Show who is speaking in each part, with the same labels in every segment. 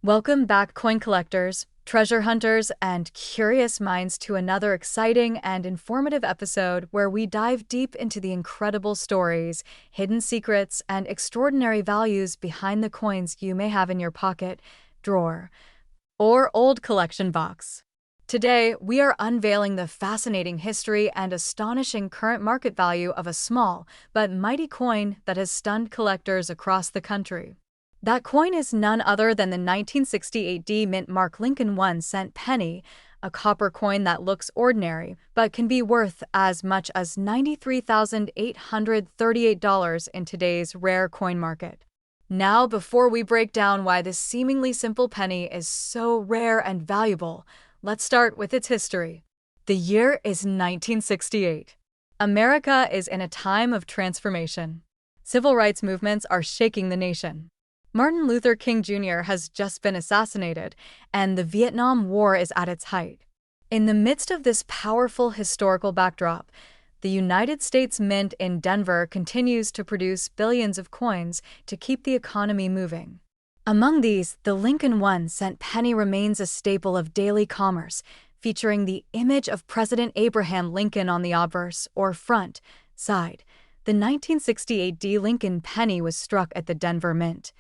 Speaker 1: Welcome back, coin collectors, treasure hunters, and curious minds, to another exciting and informative episode where we dive deep into the incredible stories, hidden secrets, and extraordinary values behind the coins you may have in your pocket, drawer, or old collection box. Today, we are unveiling the fascinating history and astonishing current market value of a small but mighty coin that has stunned collectors across the country. That coin is none other than the 1968 D Mint Mark Lincoln 1-cent penny, a copper coin that looks ordinary but can be worth as much as $93,838 in today's rare coin market. Now, before we break down why this seemingly simple penny is so rare and valuable, let's start with its history. The year is 1968. America is in a time of transformation. Civil rights movements are shaking the nation. Martin Luther King Jr. has just been assassinated, and the Vietnam War is at its height. In the midst of this powerful historical backdrop, the United States Mint in Denver continues to produce billions of coins to keep the economy moving. Among these, the Lincoln 1-cent penny remains a staple of daily commerce, featuring the image of President Abraham Lincoln on the obverse, or front, side. The 1968 D Lincoln penny was struck at the Denver Mint,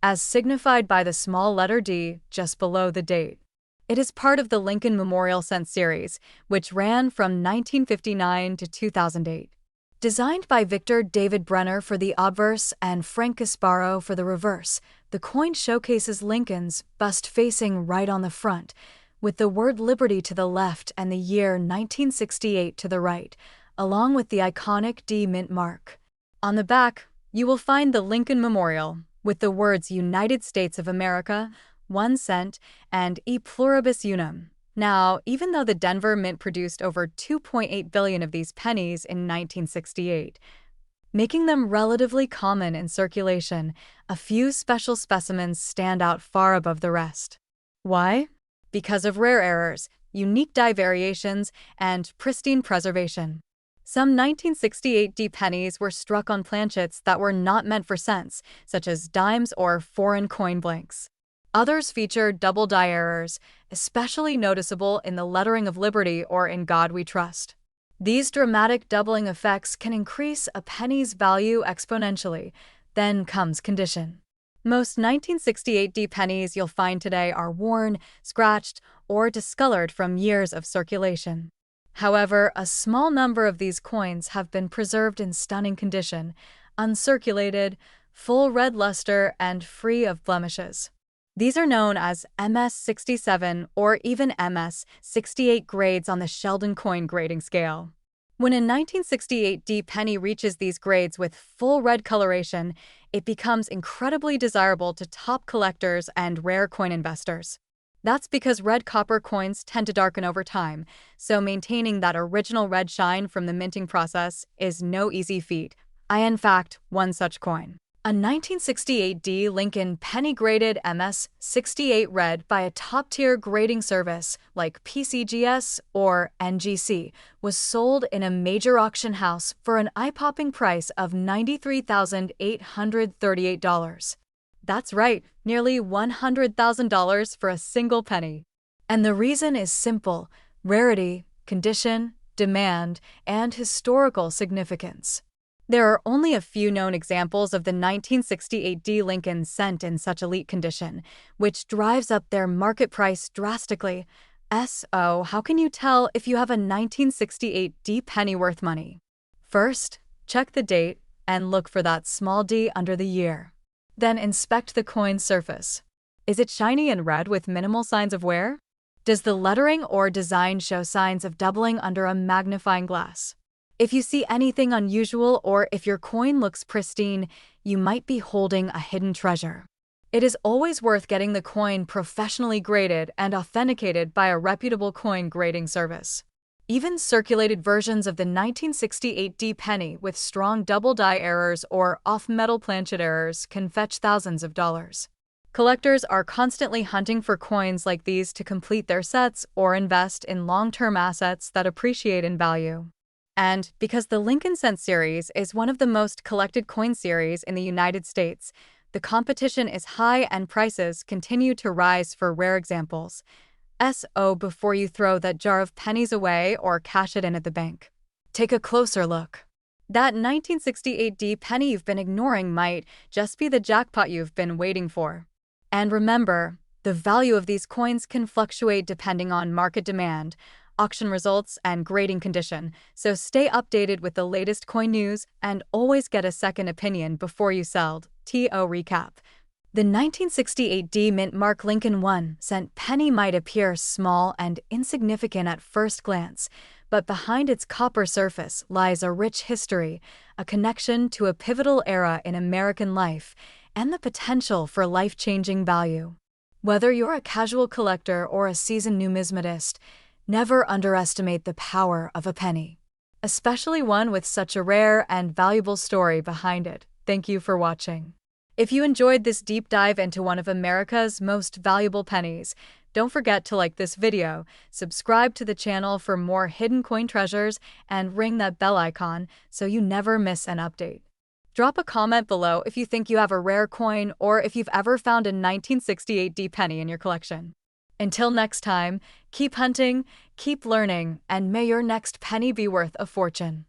Speaker 1: as signified by the small letter D just below the date. It is part of the Lincoln Memorial Cent series, which ran from 1959 to 2008. Designed by Victor David Brenner for the obverse and Frank Gasparo for the reverse, the coin showcases Lincoln's bust facing right on the front, with the word Liberty to the left and the year 1968 to the right, along with the iconic D Mint mark. On the back, you will find the Lincoln Memorial, with the words United States of America, 1 cent, and E pluribus unum. Now, even though the Denver Mint produced over 2.8 billion of these pennies in 1968, making them relatively common in circulation, a few special specimens stand out far above the rest. Why? Because of rare errors, unique die variations, and pristine preservation. Some 1968 D pennies were struck on planchets that were not meant for cents, such as dimes or foreign coin blanks. Others feature double die errors, especially noticeable in the lettering of Liberty or In God We Trust. These dramatic doubling effects can increase a penny's value exponentially. Then comes condition. Most 1968 D pennies you'll find today are worn, scratched, or discolored from years of circulation. However, a small number of these coins have been preserved in stunning condition, uncirculated, full red luster, and free of blemishes. These are known as MS-67 or even MS-68 grades on the Sheldon coin grading scale. When a 1968 D penny reaches these grades with full red coloration, it becomes incredibly desirable to top collectors and rare coin investors. That's because red copper coins tend to darken over time, so maintaining that original red shine from the minting process is no easy feat. I, in fact, one such coin. A 1968 D Lincoln penny graded MS-68 red by a top-tier grading service like PCGS or NGC was sold in a major auction house for an eye-popping price of $93,838. That's right, nearly $100,000 for a single penny. And the reason is simple: rarity, condition, demand, and historical significance. There are only a few known examples of the 1968 D Lincoln cent in such elite condition, which drives up their market price drastically. So, how can you tell if you have a 1968 D penny worth money? First, check the date and look for that small d under the year. Then inspect the coin's surface. Is it shiny and red with minimal signs of wear? Does the lettering or design show signs of doubling under a magnifying glass? If you see anything unusual or if your coin looks pristine, you might be holding a hidden treasure. It is always worth getting the coin professionally graded and authenticated by a reputable coin grading service. Even circulated versions of the 1968 D penny with strong double die errors or off-metal planchet errors can fetch thousands of dollars. Collectors are constantly hunting for coins like these to complete their sets or invest in long-term assets that appreciate in value. And because the Lincoln Cent series is one of the most collected coin series in the United States, The competition is high and prices continue to rise for rare examples. So before you throw that jar of pennies away or cash it in at the bank, take a closer look. That 1968D penny you've been ignoring might just be the jackpot you've been waiting for. And remember, the value of these coins can fluctuate depending on market demand, auction results, and grading condition, so stay updated with the latest coin news and always get a second opinion before you sell. To recap. The 1968D Mint Mark Lincoln 1-cent penny might appear small and insignificant at first glance, but behind its copper surface lies a rich history, a connection to a pivotal era in American life, and the potential for life-changing value. Whether you're a casual collector or a seasoned numismatist, never underestimate the power of a penny, especially one with such a rare and valuable story behind it. Thank you for watching. If you enjoyed this deep dive into one of America's most valuable pennies, don't forget to like this video, subscribe to the channel for more hidden coin treasures, and ring that bell icon so you never miss an update. Drop a comment below if you think you have a rare coin or if you've ever found a 1968D penny in your collection. Until next time, keep hunting, keep learning, and may your next penny be worth a fortune.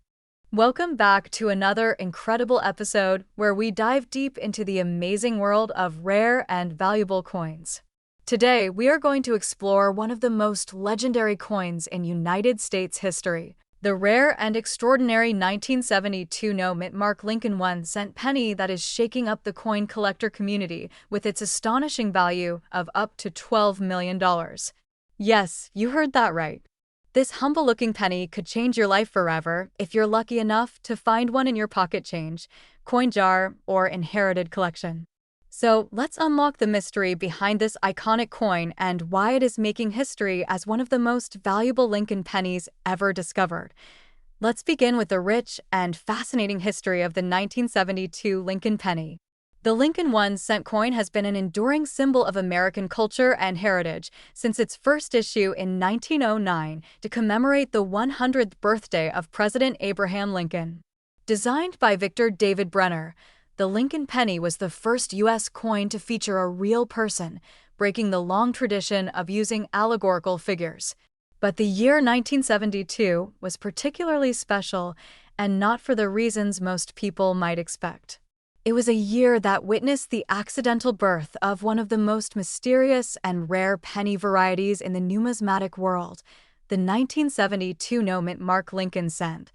Speaker 1: Welcome back to another incredible episode where we dive deep into the amazing world of rare and valuable coins. Today, we are going to explore one of the most legendary coins in United States history, the rare and extraordinary 1972 Mint Mark Lincoln 1-cent penny that is shaking up the coin collector community with its astonishing value of up to $12 million. Yes, you heard that right. This humble-looking penny could change your life forever if you're lucky enough to find one in your pocket change, coin jar, or inherited collection. So let's unlock the mystery behind this iconic coin and why it is making history as one of the most valuable Lincoln pennies ever discovered. Let's begin with the rich and fascinating history of the 1972 Lincoln penny. The Lincoln 1-cent coin has been an enduring symbol of American culture and heritage since its first issue in 1909 to commemorate the 100th birthday of President Abraham Lincoln. Designed by Victor David Brenner, the Lincoln penny was the first U.S. coin to feature a real person, breaking the long tradition of using allegorical figures. But the year 1972 was particularly special, and not for the reasons most people might expect. It was a year that witnessed the accidental birth of one of the most mysterious and rare penny varieties in the numismatic world, the 1972 Mint Mark Lincoln cent.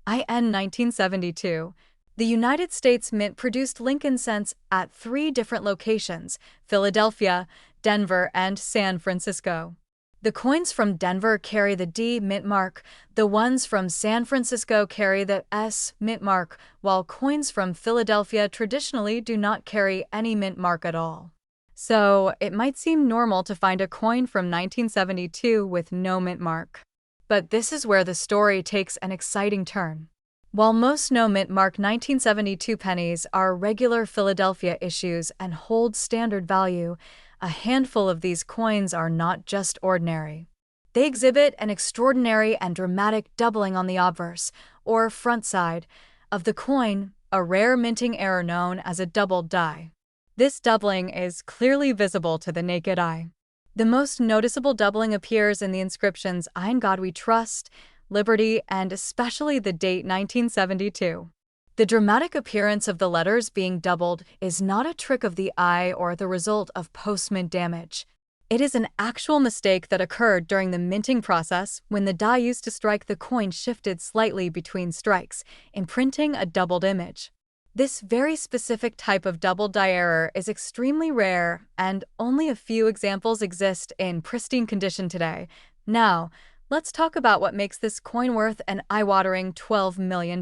Speaker 1: In 1972, the United States Mint produced Lincoln cents at 3 different locations: Philadelphia, Denver, and San Francisco. The coins from Denver carry the D Mint Mark, the ones from San Francisco carry the S Mint Mark, while coins from Philadelphia traditionally do not carry any Mint Mark at all. So, it might seem normal to find a coin from 1972 with no Mint Mark. But this is where the story takes an exciting turn. While most no Mint Mark 1972 pennies are regular Philadelphia issues and hold standard value, a handful of these coins are not just ordinary. They exhibit an extraordinary and dramatic doubling on the obverse, or front side, of the coin, a rare minting error known as a doubled die. This doubling is clearly visible to the naked eye. The most noticeable doubling appears in the inscriptions "In God We Trust," "Liberty," and especially the date 1972. The dramatic appearance of the letters being doubled is not a trick of the eye or the result of post-mint damage. It is an actual mistake that occurred during the minting process when the die used to strike the coin shifted slightly between strikes, imprinting a doubled image. This very specific type of double die error is extremely rare, and only a few examples exist in pristine condition today. Now, let's talk about what makes this coin worth an eye-watering $12 million.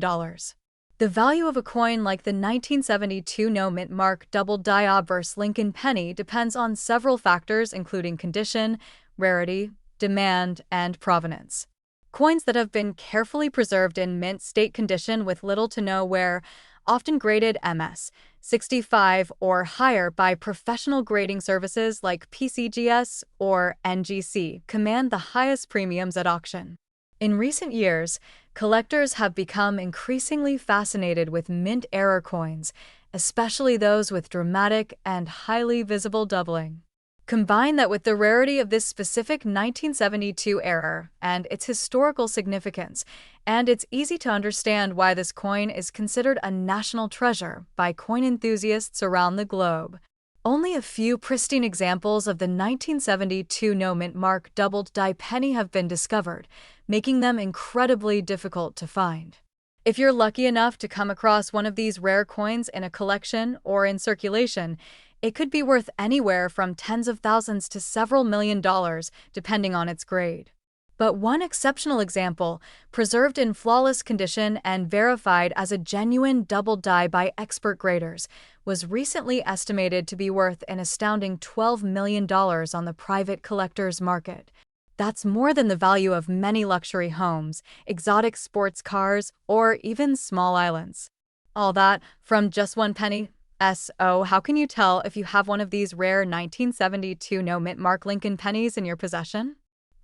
Speaker 1: The value of a coin like the 1972 Mint Mark double die obverse Lincoln penny depends on several factors including condition, rarity, demand, and provenance. Coins that have been carefully preserved in mint state condition with little to no wear, often graded MS 65 or higher by professional grading services like PCGS or NGC, command the highest premiums at auction. In recent years, collectors have become increasingly fascinated with mint error coins, especially those with dramatic and highly visible doubling. Combine that with the rarity of this specific 1972 error and its historical significance, and it's easy to understand why this coin is considered a national treasure by coin enthusiasts around the globe. Only a few pristine examples of the 1972 no-mint mark doubled die penny have been discovered, making them incredibly difficult to find. If you're lucky enough to come across one of these rare coins in a collection or in circulation, it could be worth anywhere from tens of thousands to several $1,000,000, depending on its grade. But one exceptional example, preserved in flawless condition and verified as a genuine double die by expert graders, was recently estimated to be worth an astounding $12 million on the private collector's market. That's more than the value of many luxury homes, exotic sports cars, or even small islands. All that from just one penny? So, how can you tell if you have one of these rare 1972 no-mint mark Lincoln pennies in your possession?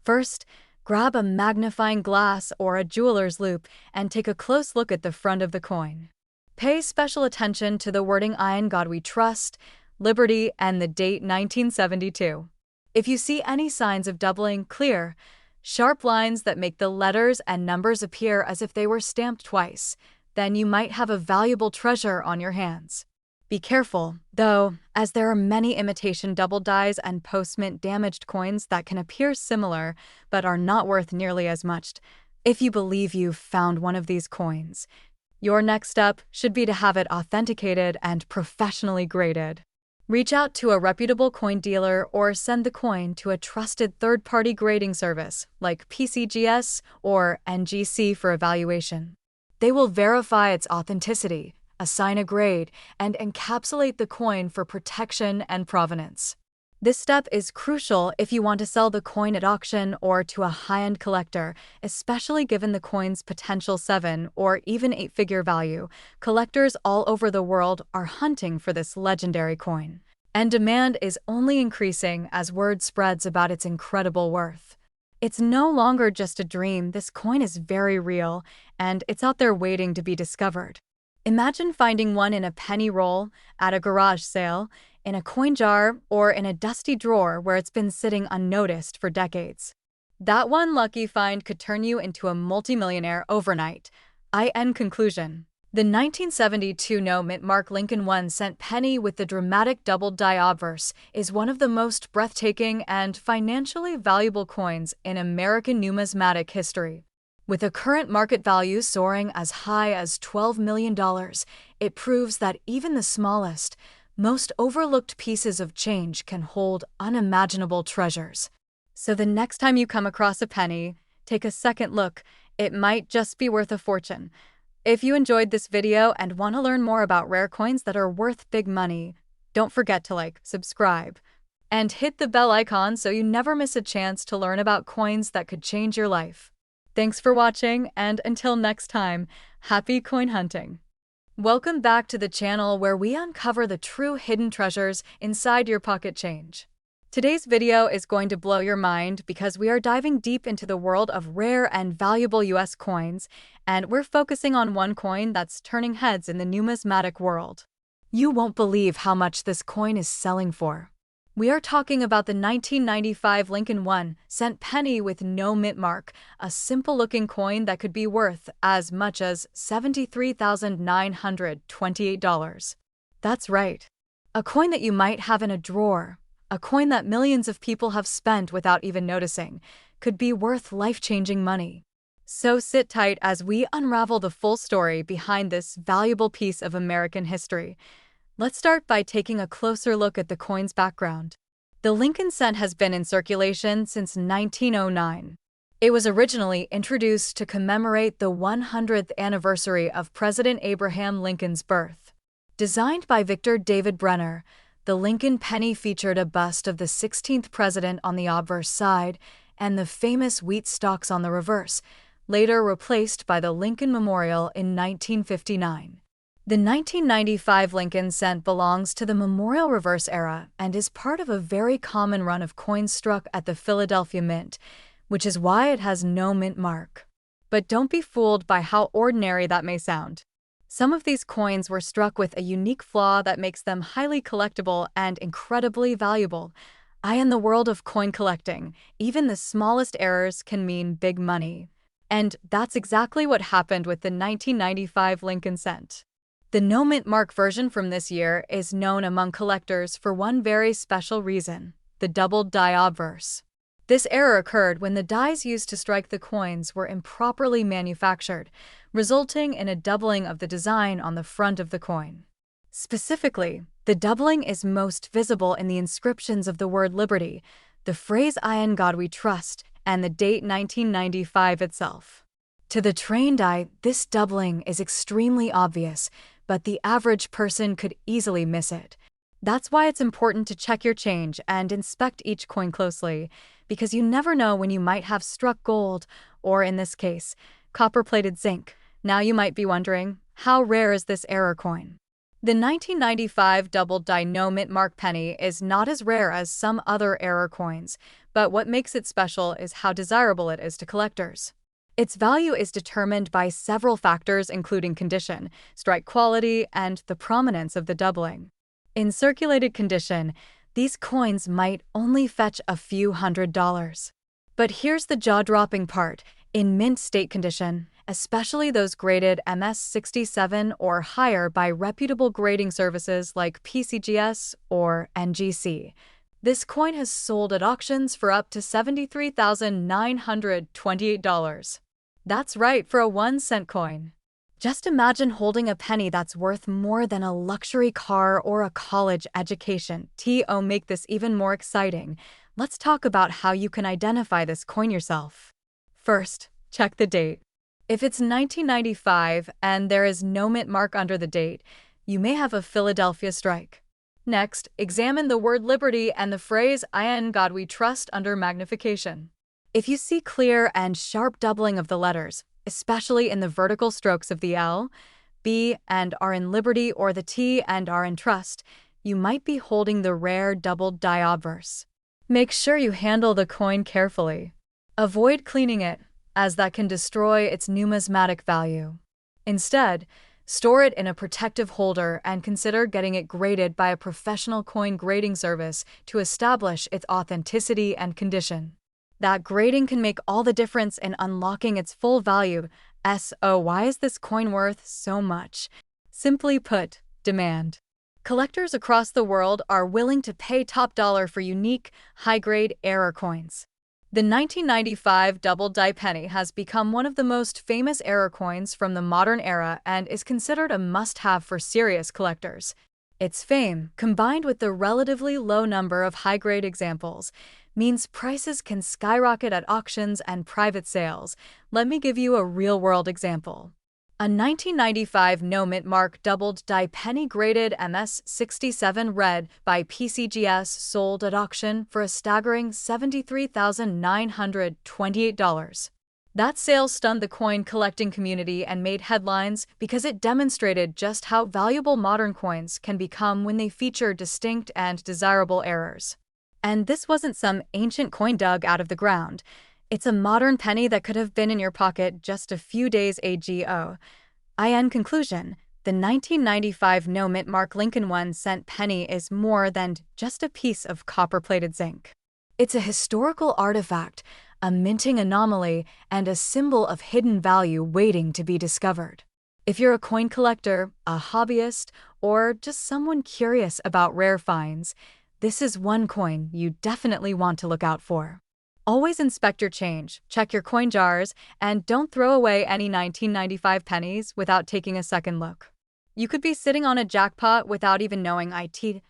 Speaker 1: First, grab a magnifying glass or a jeweler's loupe and take a close look at the front of the coin. Pay special attention to the wording "In God We Trust," "Liberty," and the date 1972. If you see any signs of doubling, clear, sharp lines that make the letters and numbers appear as if they were stamped twice, then you might have a valuable treasure on your hands. Be careful, though, as there are many imitation double dies and post-mint damaged coins that can appear similar but are not worth nearly as much. If you believe you've found one of these coins, your next step should be to have it authenticated and professionally graded. Reach out to a reputable coin dealer or send the coin to a trusted third-party grading service like PCGS or NGC for evaluation. They will verify its authenticity, assign a grade, and encapsulate the coin for protection and provenance. This step is crucial if you want to sell the coin at auction or to a high-end collector, especially given the coin's potential 7- or even 8-figure value. Collectors all over the world are hunting for this legendary coin, and demand is only increasing as word spreads about its incredible worth. It's no longer just a dream. This coin is very real, and it's out there waiting to be discovered. Imagine finding one in a penny roll, at a garage sale, in a coin jar, or in a dusty drawer where it's been sitting unnoticed for decades. That one lucky find could turn you into a multimillionaire overnight. In conclusion, the 1972 no-mint mark Lincoln 1-cent penny with the dramatic double die obverse is one of the most breathtaking and financially valuable coins in American numismatic history. With a current market value soaring as high as $12 million, it proves that even the smallest, most overlooked pieces of change can hold unimaginable treasures. So the next time you come across a penny, take a second look. It might just be worth a fortune. If you enjoyed this video and want to learn more about rare coins that are worth big money, don't forget to like, subscribe, and hit the bell icon so you never miss a chance to learn about coins that could change your life. Thanks for watching, and until next time, happy coin hunting! Welcome back to the channel where we uncover the true hidden treasures inside your pocket change. Today's video is going to blow your mind because we are diving deep into the world of rare and valuable US coins, and we're focusing on one coin that's turning heads in the numismatic world. You won't believe how much this coin is selling for. We are talking about the 1995 Lincoln 1-cent penny with no mint mark, a simple-looking coin that could be worth as much as $73,928. That's right. A coin that you might have in a drawer, a coin that millions of people have spent without even noticing, could be worth life-changing money. So sit tight as we unravel the full story behind this valuable piece of American history. Let's start by taking a closer look at the coin's background. The Lincoln cent has been in circulation since 1909. It was originally introduced to commemorate the 100th anniversary of President Abraham Lincoln's birth. Designed by Victor David Brenner, the Lincoln penny featured a bust of the 16th president on the obverse side and the famous wheat stalks on the reverse, later replaced by the Lincoln Memorial in 1959. The 1995 Lincoln cent belongs to the Memorial Reverse era and is part of a very common run of coins struck at the Philadelphia Mint, which is why it has no mint mark. But don't be fooled by how ordinary that may sound. Some of these coins were struck with a unique flaw that makes them highly collectible and incredibly valuable. In the world of coin collecting, even the smallest errors can mean big money. And that's exactly what happened with the 1995 Lincoln cent. The no mint mark version from this year is known among collectors for one very special reason: the doubled die obverse. This error occurred when the dies used to strike the coins were improperly manufactured, resulting in a doubling of the design on the front of the coin. Specifically, the doubling is most visible in the inscriptions of the word liberty, the phrase "In God We Trust," and the date 1995 itself. To the trained eye, this doubling is extremely obvious, but the average person could easily miss it. That's why it's important to check your change and inspect each coin closely, because you never know when you might have struck gold, or in this case, copper-plated zinc. Now you might be wondering, how rare is this error coin? The 1995 doubled die no mint mark penny is not as rare as some other error coins, but what makes it special is how desirable it is to collectors. Its value is determined by several factors including condition, strike quality, and the prominence of the doubling. In circulated condition, these coins might only fetch a few $100s. But here's the jaw-dropping part: in mint state condition, especially those graded MS67 or higher by reputable grading services like PCGS or NGC, this coin has sold at auctions for up to $73,928. That's right, for a 1-cent coin. Just imagine holding a penny that's worth more than a luxury car or a college education. To make this even more exciting, let's talk about how you can identify this coin yourself. First, check the date. If it's 1995 and there is no mint mark under the date, you may have a Philadelphia strike. Next, examine the word liberty and the phrase "In God We Trust" under magnification. If you see clear and sharp doubling of the letters, especially in the vertical strokes of the L, B, and R in liberty or the T and R in trust, you might be holding the rare doubled die obverse. Make sure you handle the coin carefully. Avoid cleaning it, as that can destroy its numismatic value. Instead, store it in a protective holder and consider getting it graded by a professional coin grading service to establish its authenticity and condition. That grading can make all the difference in unlocking its full value. So why is this coin worth so much? Simply put, demand. Collectors across the world are willing to pay top dollar for unique, high-grade error coins. The 1995 double die penny has become one of the most famous error coins from the modern era and is considered a must-have for serious collectors. Its fame, combined with the relatively low number of high-grade examples, means prices can skyrocket at auctions and private sales. Let me give you a real-world example. A 1995 no mint mark doubled die penny graded MS67 red by PCGS sold at auction for a staggering $73,928. That sale stunned the coin collecting community and made headlines because it demonstrated just how valuable modern coins can become when they feature distinct and desirable errors. And this wasn't some ancient coin dug out of the ground. It's a modern penny that could have been in your pocket just a few days ago. In conclusion, the 1995 no mint mark Lincoln 1-cent penny is more than just a piece of copper-plated zinc. It's a historical artifact, a minting anomaly, and a symbol of hidden value waiting to be discovered. If you're a coin collector, a hobbyist, or just someone curious about rare finds, this is one coin you definitely want to look out for. Always inspect your change, check your coin jars, and don't throw away any 1995 pennies without taking a second look. You could be sitting on a jackpot without even knowing it.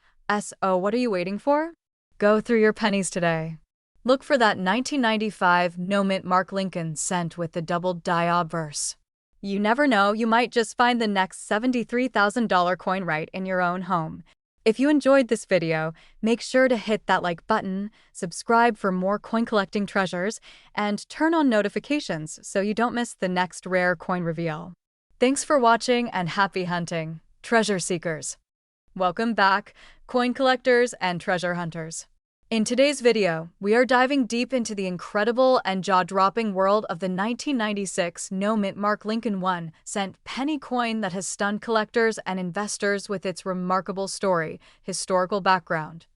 Speaker 1: So what are you waiting for? Go through your pennies today. Look for that 1995 no mint mark Lincoln cent with the doubled die obverse. You never know, you might just find the next $73,000 coin right in your own home. If you enjoyed this video, make sure to hit that like button, subscribe for more coin collecting treasures, and turn on notifications so you don't miss the next rare coin reveal. Thanks for watching and happy hunting, treasure seekers. Welcome back, coin collectors and treasure hunters. In today's video, we are diving deep into the incredible and jaw-dropping world of the 1996 no-mint mark Lincoln 1-cent penny coin that has stunned collectors and investors with its remarkable story, historical background,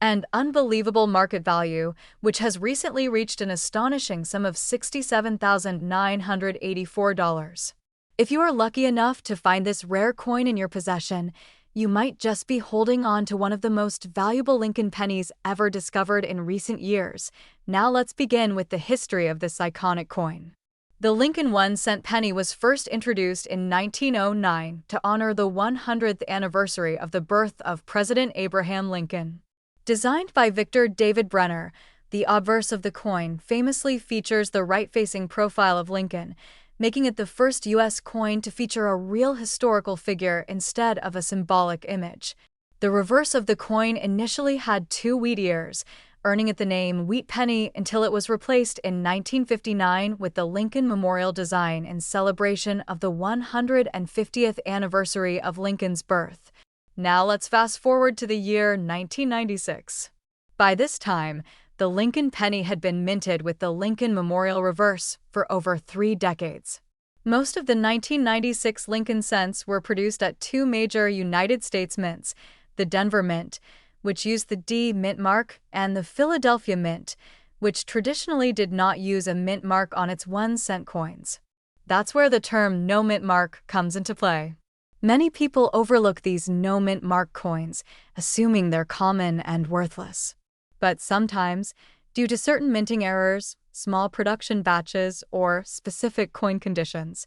Speaker 1: and unbelievable market value, which has recently reached an astonishing sum of $67,984. If you are lucky enough to find this rare coin in your possession, you might just be holding on to one of the most valuable Lincoln pennies ever discovered in recent years. Now let's begin with the history of this iconic coin. The Lincoln 1-cent penny was first introduced in 1909 to honor the 100th anniversary of the birth of President Abraham Lincoln. Designed by Victor David Brenner, the obverse of the coin famously features the right-facing profile of Lincoln, making it the first U.S. coin to feature a real historical figure instead of a symbolic image. The reverse of the coin initially had two wheat ears, earning it the name Wheat Penny until it was replaced in 1959 with the Lincoln Memorial design in celebration of the 150th anniversary of Lincoln's birth. Now let's fast forward to the year 1996. By this time, the Lincoln penny had been minted with the Lincoln Memorial reverse for over 3 decades. Most of the 1996 Lincoln cents were produced at two major United States mints, the Denver Mint, which used the D mint mark, and the Philadelphia Mint, which traditionally did not use a mint mark on its 1-cent coins. That's where the term no mint mark comes into play. Many people overlook these no mint mark coins, assuming they're common and worthless. But sometimes, due to certain minting errors, small production batches, or specific coin conditions,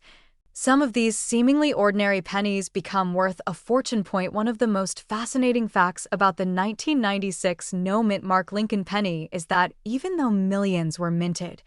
Speaker 1: some of these seemingly ordinary pennies become worth a fortune. One of the most fascinating facts about the 1996 no-mint mark Lincoln penny is that even though millions were minted,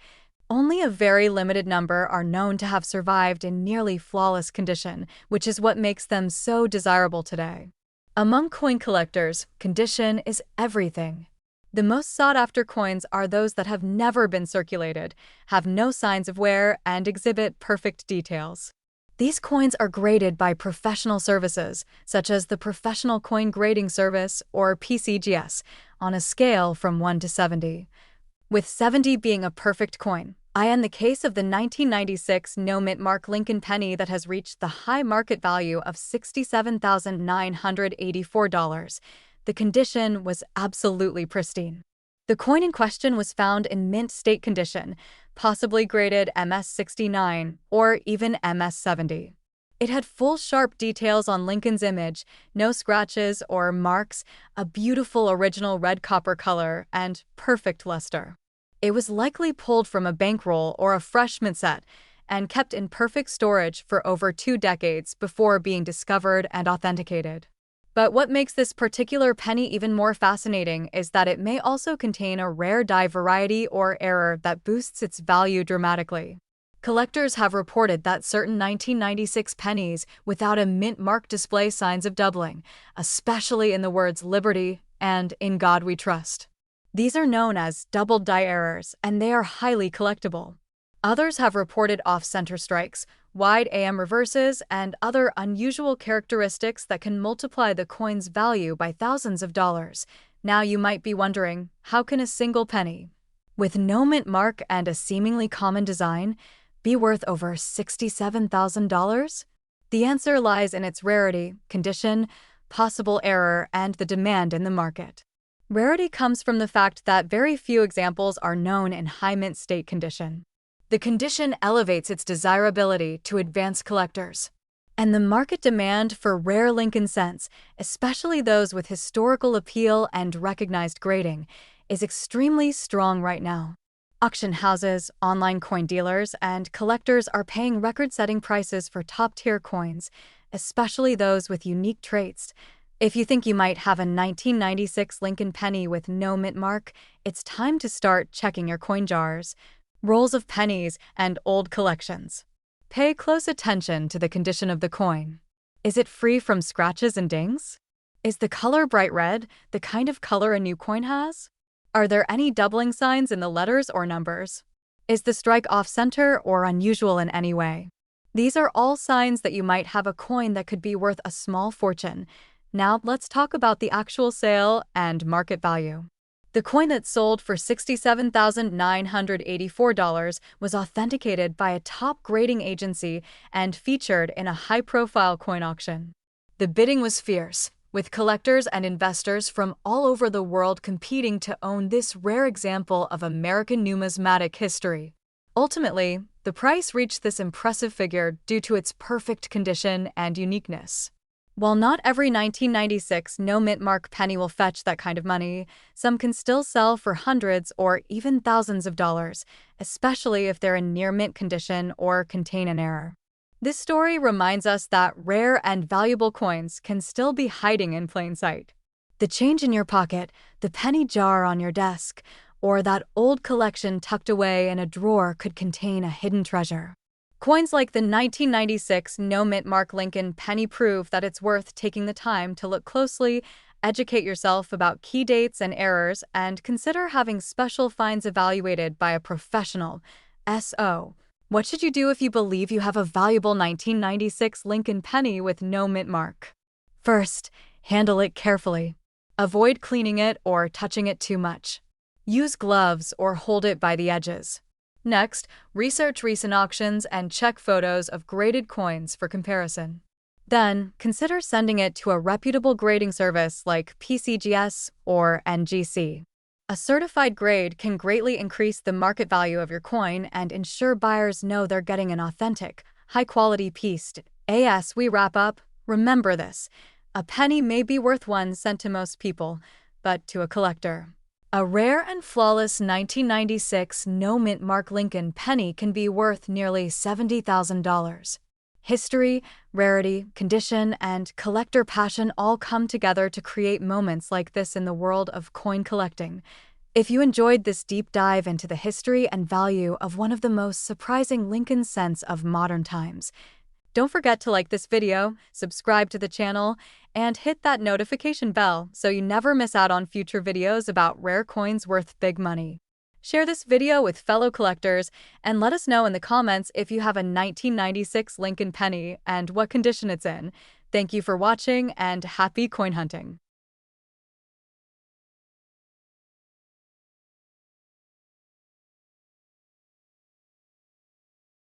Speaker 1: only a very limited number are known to have survived in nearly flawless condition, which is what makes them so desirable today. Among coin collectors, condition is everything. The most sought-after coins are those that have never been circulated, have no signs of wear, and exhibit perfect details. These coins are graded by professional services, such as the Professional Coin Grading Service, or PCGS, on a scale from 1 to 70, with 70 being a perfect coin. In the case of the 1996 no-mint mark Lincoln penny that has reached the high market value of $67,984, the condition was absolutely pristine. The coin in question was found in mint state condition, possibly graded MS-69 or even MS-70. It had full sharp details on Lincoln's image, no scratches or marks, a beautiful original red copper color, and perfect luster. It was likely pulled from a bankroll or a fresh mint set and kept in perfect storage for over 2 decades before being discovered and authenticated. But what makes this particular penny even more fascinating is that it may also contain a rare die variety or error that boosts its value dramatically. Collectors have reported that certain 1996 pennies without a mint mark display signs of doubling, especially in the words Liberty and In God We Trust. These are known as doubled die errors, and they are highly collectible. Others have reported off-center strikes, wide AM reverses, and other unusual characteristics that can multiply the coin's value by thousands of dollars. Now you might be wondering, how can a single penny, with no mint mark and a seemingly common design, be worth over $67,000? The answer lies in its rarity, condition, possible error, and the demand in the market. Rarity comes from the fact that very few examples are known in high mint state condition. The condition elevates its desirability to advanced collectors. And the market demand for rare Lincoln cents, especially those with historical appeal and recognized grading, is extremely strong right now. Auction houses, online coin dealers, and collectors are paying record-setting prices for top-tier coins, especially those with unique traits. If you think you might have a 1996 Lincoln penny with no mint mark, it's time to start checking your coin jars, rolls of pennies, and old collections. Pay close attention to the condition of the coin. Is it free from scratches and dings? Is the color bright red, the kind of color a new coin has? Are there any doubling signs in the letters or numbers? Is the strike off-center or unusual in any way? These are all signs that you might have a coin that could be worth a small fortune. Now let's talk about the actual sale and market value. The The coin that sold for $67,984 was authenticated by a top grading agency and featured in a high-profile coin auction. The bidding was fierce, with collectors and investors from all over the world competing to own this rare example of American numismatic history. Ultimately, the price reached this impressive figure due to its perfect condition and uniqueness. While not every 1996 no-mint mark penny will fetch that kind of money, some can still sell for hundreds or even thousands of dollars, especially if they're in near-mint condition or contain an error. This story reminds us that rare and valuable coins can still be hiding in plain sight. The change in your pocket, the penny jar on your desk, or that old collection tucked away in a drawer could contain a hidden treasure. Coins like the 1996 no-mint mark Lincoln penny prove that it's worth taking the time to look closely, educate yourself about key dates and errors, and consider having special finds evaluated by a professional. So, what should you do if you believe you have a valuable 1996 Lincoln penny with no mint mark? First, handle it carefully. Avoid cleaning it or touching it too much. Use gloves or hold it by the edges. Next, research recent auctions and check photos of graded coins for comparison. Then, consider sending it to a reputable grading service like PCGS or NGC. A certified grade can greatly increase the market value of your coin and ensure buyers know they're getting an authentic, high-quality piece. As we wrap up, remember this: a penny may be worth 1 cent to most people, but to a collector, a rare and flawless 1996 no-mint mark Lincoln penny can be worth nearly $70,000. History, rarity, condition, and collector passion all come together to create moments like this in the world of coin collecting. If you enjoyed this deep dive into the history and value of one of the most surprising Lincoln cents of modern times, don't forget to like this video, subscribe to the channel, and hit that notification bell so you never miss out on future videos about rare coins worth big money. Share this video with fellow collectors and let us know in the comments if you have a 1996 Lincoln penny and what condition it's in. Thank you for watching and happy coin hunting!